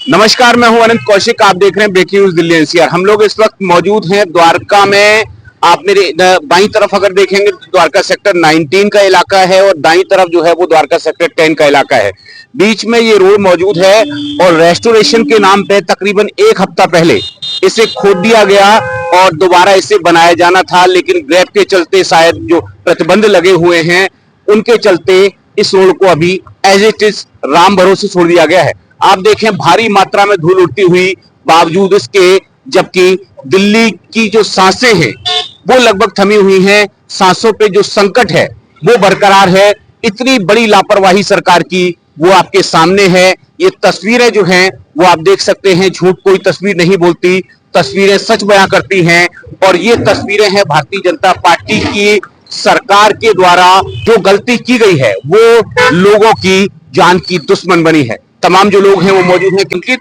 नमस्कार, मैं हूं अनंत कौशिक। आप देख रहे हैं ब्रेकिंग न्यूज दिल्ली एनसीआर। हम लोग इस वक्त मौजूद हैं द्वारका में। आप मेरे बाईं तरफ अगर देखेंगे तो द्वारका सेक्टर 19 का इलाका है और दाईं तरफ जो है वो द्वारका सेक्टर 10 का इलाका है। बीच में ये रोड मौजूद है और रेस्टोरेशन के नाम पे तकरीबन एक हफ्ता पहले इसे खोद दिया गया और दोबारा इसे बनाया जाना था, लेकिन ग्रैब के चलते शायद जो प्रतिबंध लगे हुए हैं उनके चलते इस रोड को अभी एज इट इज राम भरोसे छोड़ दिया गया है। आप देखें भारी मात्रा में धूल उड़ती हुई बावजूद इसके, जबकि दिल्ली की जो सांसें हैं वो लगभग थमी हुई हैं। सांसों पे जो संकट है वो बरकरार है। इतनी बड़ी लापरवाही सरकार की वो आपके सामने है। ये तस्वीरें जो हैं वो आप देख सकते हैं। झूठ कोई तस्वीर नहीं बोलती, तस्वीरें सच बयां करती हैं। और ये तस्वीरें हैं भारतीय जनता पार्टी की सरकार के द्वारा जो गलती की गई है वो लोगों की जान की दुश्मन बनी है। तमाम जो लोग हैं वो मौजूद हैं। क्योंकि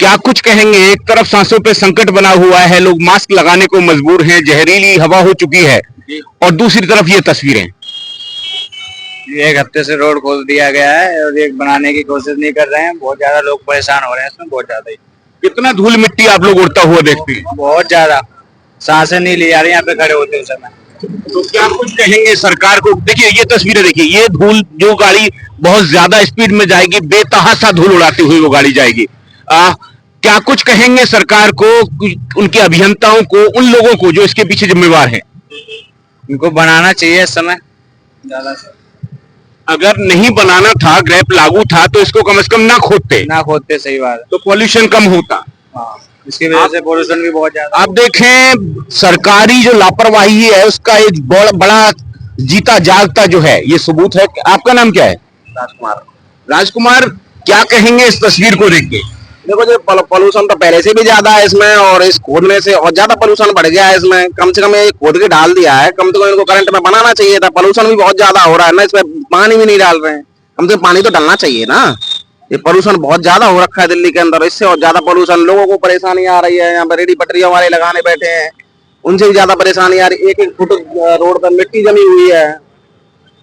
क्या कुछ कहेंगे। एक तरफ सांसों पे संकट बना हुआ है, लोग मास्क लगाने को मजबूर हैं, जहरीली हवा हो चुकी है, और दूसरी तरफ ये तस्वीरें। एक हफ्ते से रोड खोल दिया गया है और एक बनाने की कोशिश नहीं कर रहे हैं। बहुत ज्यादा लोग परेशान हो रहे हैं इसमें, बहुत ज्यादा ही। कितना धूल मिट्टी आप लोग उड़ता हुआ देखते हैं। बहुत ज्यादा सांसें नहीं ली जा रही यहाँ पे खड़े होते समय। तो क्या कुछ कहेंगे सरकार को। देखिए ये तस्वीरें देखिए, ये धूल जो गाड़ी बहुत ज्यादा स्पीड में जाएगी, बेतहाशा धूल उड़ाती हुई वो गाड़ी जाएगी। क्या कुछ कहेंगे सरकार को, उनके अभियंताओं को, उन लोगों को जो इसके पीछे जिम्मेवार हैं। इनको बनाना चाहिए इस समय ज्यादा से। अगर नहीं बनाना था, ग्रैप लागू था, तो इसको कम से कम ना खोदते, सही बात है। तो पॉल्यूशन कम होता। हाँ, इसकी वजह से पोल्यूशन भी बहुत ज्यादा। आप देखें सरकारी जो लापरवाही है उसका एक बड़ा जीता जागता जो है ये सबूत है। आपका नाम क्या है। राजकुमार। राजकुमार, क्या कहेंगे इस तस्वीर को देख के। देखो जो पोल्यूशन तो पहले से भी ज्यादा है इसमें, और इस खोदने से और ज्यादा पोल्यूशन बढ़ गया है इसमें। कम से कम ये खोद के डाल दिया है, कम से कम इनको करंट में बनाना चाहिए था। पोल्यूशन भी बहुत ज्यादा हो रहा है ना, इसमें पानी भी नहीं डाल रहे हैं। कम से कम पानी तो डालना चाहिए ना। ये पोल्यूशन बहुत ज्यादा हो रखा है दिल्ली के अंदर, इससे और ज्यादा पोल्यूशन, लोगों को परेशानी आ रही है। यहाँ पर रेडी पटरियों वाले लगाने बैठे हैं, उनसे भी ज्यादा परेशानी आ रही है। एक एक फुट रोड पर मिट्टी जमी हुई है।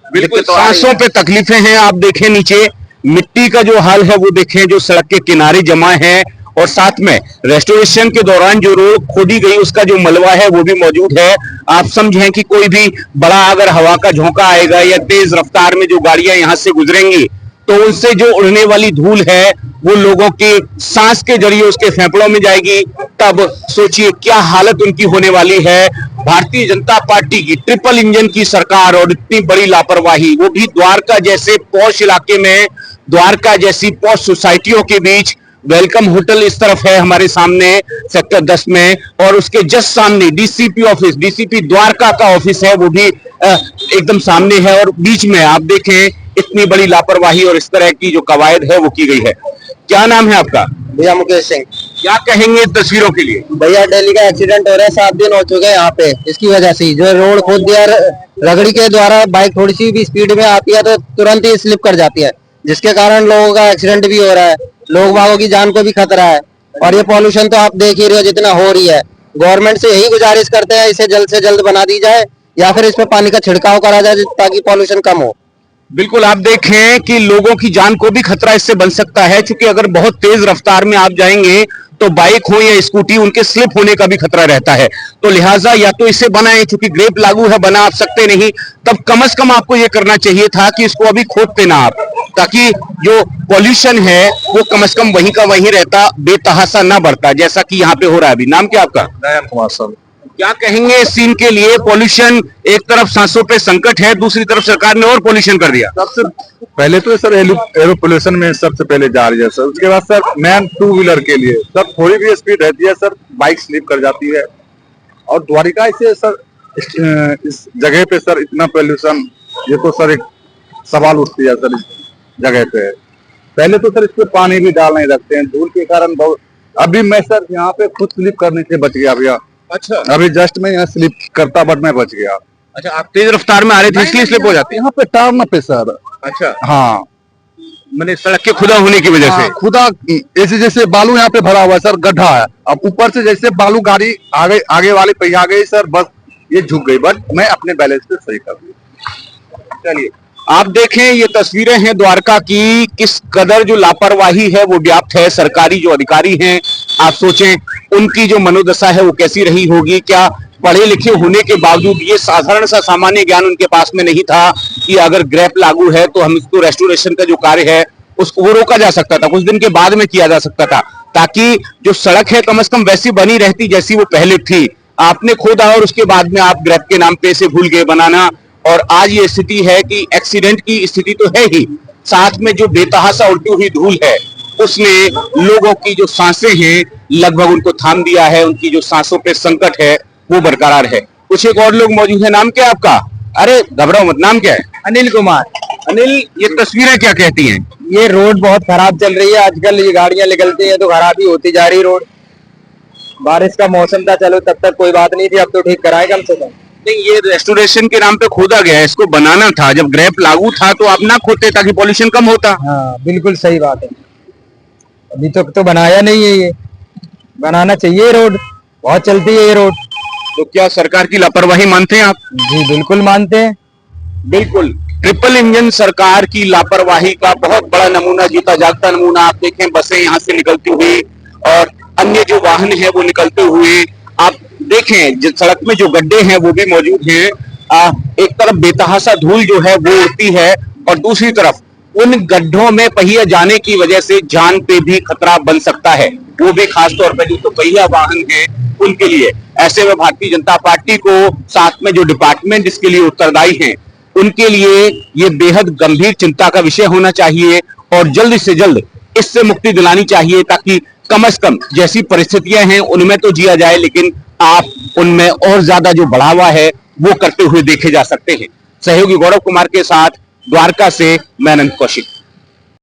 बिल्कुल सांसों पे तकलीफें हैं। आप देखें नीचे मिट्टी का जो हाल है वो देखें, जो सड़क के किनारे जमा है, और साथ में रेस्टोरेशन के दौरान जो रोड खोदी गई उसका जो मलबा है वो भी मौजूद है। आप समझें कि कोई भी बड़ा अगर हवा का झोंका आएगा या तेज रफ्तार में जो गाड़ियां यहां से गुजरेंगी तो उनसे जो उड़ने वाली धूल है वो लोगों के सांस के जरिए उसके फेफड़ों में जाएगी। तब सोचिए क्या हालत उनकी होने वाली है। भारतीय जनता पार्टी की ट्रिपल इंजन की सरकार और इतनी बड़ी लापरवाही, वो भी द्वारका जैसे पॉश इलाके में, द्वारका जैसी पॉश सोसाइटियों के बीच। वेलकम होटल इस तरफ है हमारे सामने सेक्टर 10 में, और उसके जस्ट सामने डीसीपी ऑफिस, डीसीपी द्वारका का ऑफिस है, वो भी एकदम सामने है। और बीच में आप देखें इतनी बड़ी लापरवाही और इस तरह की जो कवायद है वो की गई है। क्या नाम है आपका। भैया मुकेश सिंह। क्या कहेंगे तस्वीरों के लिए। भैया डेली का एक्सीडेंट हो रहा है, 7 दिन हो चुके हैं यहाँ पे। इसकी वजह से जो रोड खोद दिया रगड़ी के द्वारा, बाइक थोड़ी सी भी स्पीड में आती है तो तुरंत ही स्लिप कर जाती है, जिसके कारण लोगों का एक्सीडेंट भी हो रहा है, लोग बागों की जान को भी खतरा है। और ये पॉल्यूशन तो आप देख ही रहे हो जितना हो रही है। गवर्नमेंट से यही गुजारिश करते हैं इसे जल्द से जल्द बना दी जाए, या फिर इसमें पानी का छिड़काव करा जाए ताकि पॉल्यूशन कम हो। बिल्कुल आप देखें कि लोगों की जान को भी खतरा इससे बन सकता है, क्योंकि अगर बहुत तेज रफ्तार में आप जाएंगे तो बाइक हो या स्कूटी, उनके स्लिप होने का भी खतरा रहता है। तो लिहाजा या तो इसे बनाएं, क्योंकि ग्रेप लागू है, बना आप सकते नहीं, तब कम से कम आपको यह करना चाहिए था कि इसको अभी खोदते ना आप, ताकि जो पॉल्यूशन है वो कम से कम वहीं का वहीं रहता, बेतहाशा ना बढ़ता, जैसा कि यहाँ पे हो रहा है अभी। नाम क्या आपका। नयन कुमार सर। क्या कहेंगे इस सीन के लिए। पॉल्यूशन, एक तरफ सांसों पे संकट है, दूसरी तरफ सरकार ने और पॉल्यूशन कर दिया। सबसे पहले तो सर एरो पोल्यूशन में सबसे पहले जा रही है सर। उसके बाद सर मैन 2 व्हीलर के लिए सर थोड़ी भी स्पीड रहती है सर, बाइक स्लिप कर जाती है। और द्वारिका से सर इस जगह पे सर इतना पोल्यूशन, ये तो सर एक सवाल उठती है सर इस जगह पे। पहले तो सर इस पे पानी भी डाल नहीं रखते हैं, धूल के कारण बहुत। अभी मैं सर यहाँ पे खुद स्लिप करने से बच गया भैया। अच्छा, अभी जस्ट मैं यहाँ स्लिप करता बट मैं बच गया। अच्छा, आप तेज रफ्तार में आ रहे थे इसलिए स्लिप हो जाती है। यहाँ पे टर्न पे सर। अच्छा, हाँ, मैंने सड़क के खुदा होने की वजह से। खुदा ऐसे जैसे बालू यहाँ पे भरा हुआ है सर, गड्ढा है। अब ऊपर से जैसे बालू गाड़ी आगे वाली पहिया आ गई सर, बस ये झुक गई, बट मैं अपने बैलेंस पे सही कर दी। चलिए, आप देखें ये तस्वीरें हैं द्वारका की, किस कदर जो लापरवाही है वो व्याप्त है। सरकारी जो अधिकारी हैं, आप सोचें उनकी जो मनोदशा है वो कैसी रही होगी। क्या पढ़े लिखे होने के बावजूद ये साधारण सा सामान्य ज्ञान उनके पास में नहीं था कि अगर ग्रैप लागू है तो हम इसको रेस्टोरेशन का जो कार्य है उसको वो रोका जा सकता था, कुछ दिन के बाद में किया जा सकता था, ताकि जो सड़क है कम से कम वैसी बनी रहती जैसी वो पहले थी। आपने खोदा और उसके बाद में आप ग्रैप के नाम पे से भूल गए बनाना, और आज ये स्थिति है कि एक्सीडेंट की स्थिति तो है ही, साथ में जो बेतहाशा उड़ती हुई धूल है उसने लोगों की जो सांसें हैं लगभग उनको थाम दिया है, उनकी जो सांसों पे संकट है वो बरकरार है। कुछ एक और लोग मौजूद है। नाम क्या है आपका? अरे घबराओ मत, नाम क्या है? अनिल कुमार। अनिल, ये तस्वीरें क्या कहती हैं? ये रोड बहुत खराब चल रही है आजकल, ये गाड़ियां निकलती हैं तो खराब ही होती जा रही रोड। बारिश का मौसम था, चलो तब तक कोई बात नहीं थी, अब तो ठीक कराए कम से कम। नहीं, ये रेस्टोरेशन के नाम पे खोदा गया है, इसको बनाना था। जब ग्रैप लागू था तो आप ना खोदते ताकि पॉल्यूशन कम होता। हाँ बिल्कुल सही बात है। अभी तक तो बनाया नहीं है, ये बनाना चाहिए। रोड बहुत चलती है ये रोड। तो क्या सरकार की लापरवाही मानते हैं आप? जी बिल्कुल मानते हैं। बिल्कुल, ट्रिपल इंजन सरकार की लापरवाही का बहुत बड़ा नमूना, जीता जागता नमूना। आप देखें बसें यहाँ से निकलती हुई और अन्य जो वाहन है वो निकलते हुए, आप देखें जिस सड़क में जो गड्ढे हैं वो भी मौजूद हैं। एक तरफ बेतहाशा धूल जो है वो उड़ती है और दूसरी तरफ उन गड्ढों में पहिया जाने की वजह से जान पे भी खतरा बन सकता है, वो भी खासतौर पर जो पहिया वाहन है उनके लिए। ऐसे में भारतीय जनता पार्टी को, साथ में जो डिपार्टमेंट इसके लिए उत्तरदायी हैं, उनके लिए ये बेहद गंभीर चिंता का विषय होना चाहिए और जल्द से जल्द इससे मुक्ति दिलानी चाहिए, ताकि कम से कम जैसी परिस्थितियां हैं उनमें तो जिया जाए, लेकिन आप उनमें और ज्यादा जो बढ़ावा है वो करते हुए देखे जा सकते हैं। सहयोगी गौरव कुमार के साथ द्वारका से मैं अनंत कौशिक।